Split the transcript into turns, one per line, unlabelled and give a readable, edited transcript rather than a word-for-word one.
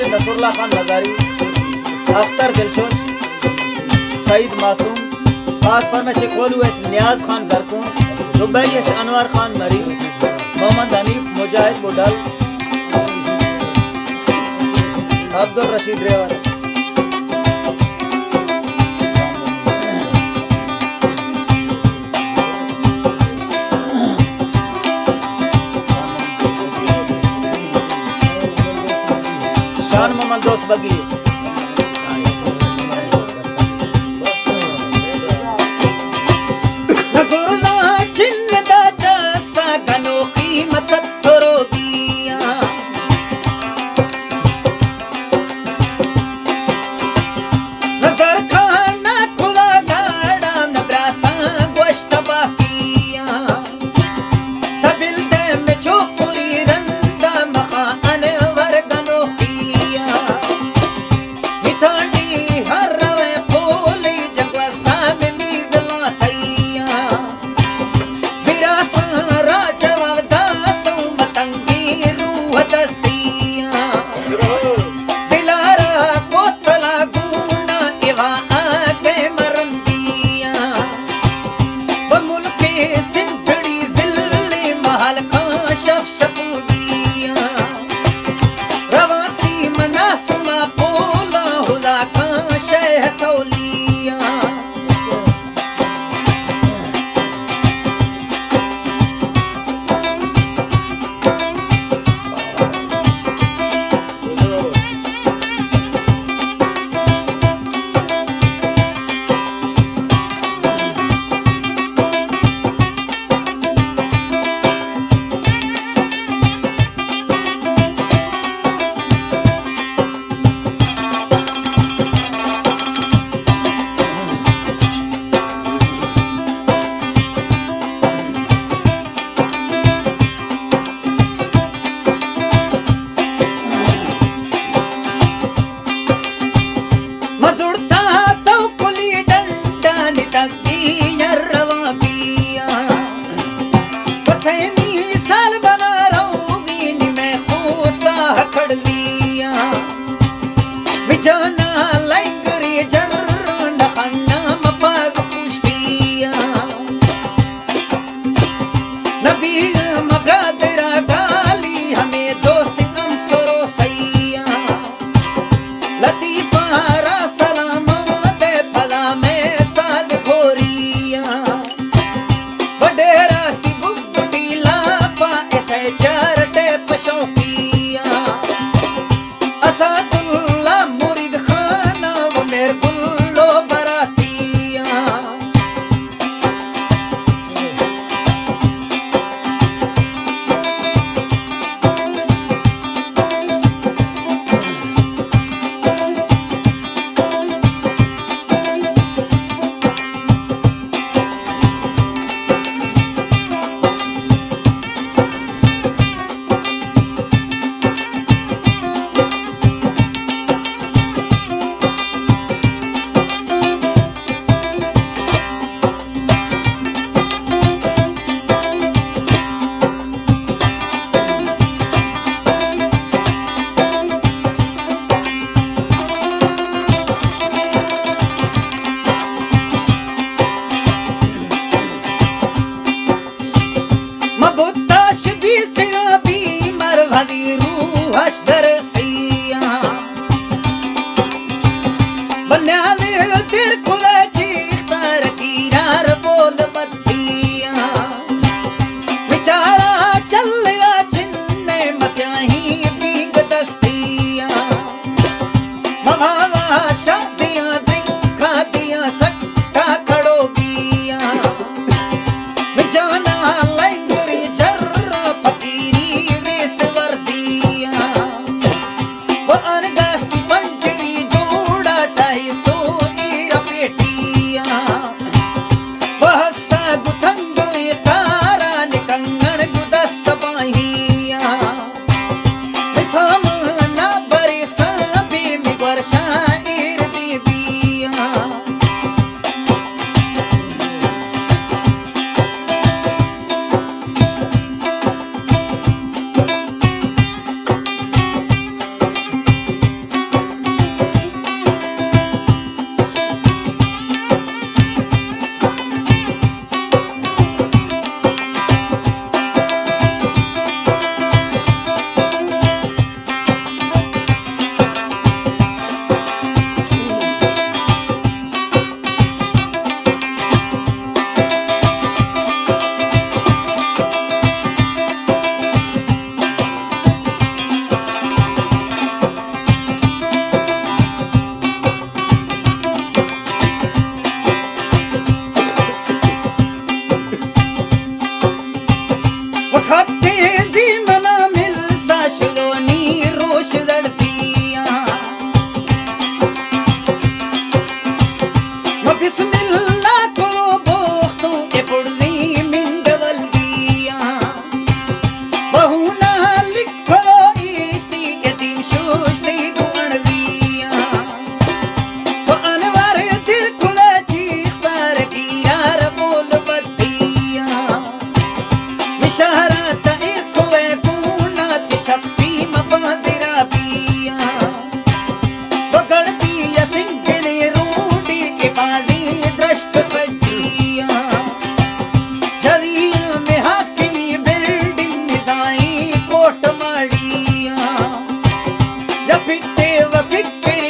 Nasrallah Khan Mazari, Akhtar दिलशुद, Saeed मासूम, खास फरमाइश कोलू नियाज खान गरकून, दुबई अनवर खान मरी, मोहम्मद हनीफ मुजाहिद बुडल, अब्दुल रशीद रेवर। शान मोहम्मद दोस्त बगी, बन्याले तिरकुलाची तरकीरार बोल बत्तिया विचारा चलया छिन्ने मस्याही बीग दस्तिया मभावा शादियां दिखा दिया सट्टा खड़ो बिया विजाना लाइब्रेरी जर्रा फकीरी वेस वर्दिया वो अनगास्ती पंजरी जोड़ा 250 ईरा पेटिया बहसा गुथंगोए तारा निकंगण गुदस्त बाहिया सामना बरे साबे में वर्षा इर्दी बिया वखते जी मना मिलता शलोनी रोश दड़तिया वो बिस्मिल्लाह को बोख्तों ए पुड़ली मिंदवल दिया बहुना लिखो इस्ती के दिन शोस्ती गुण दिया वो अनवर दिल खुला चीख्तार की यार बोल बत्तिया इशारा तइर कोए पूना के छप्पी मपदिरा पिया पकड़ती या सिंगले रूडी के बाजी दृष्ट बजिया जलिया में हाकिमी बिल्डिंग निजाई कोट माड़िया या फिटे व फिक्रे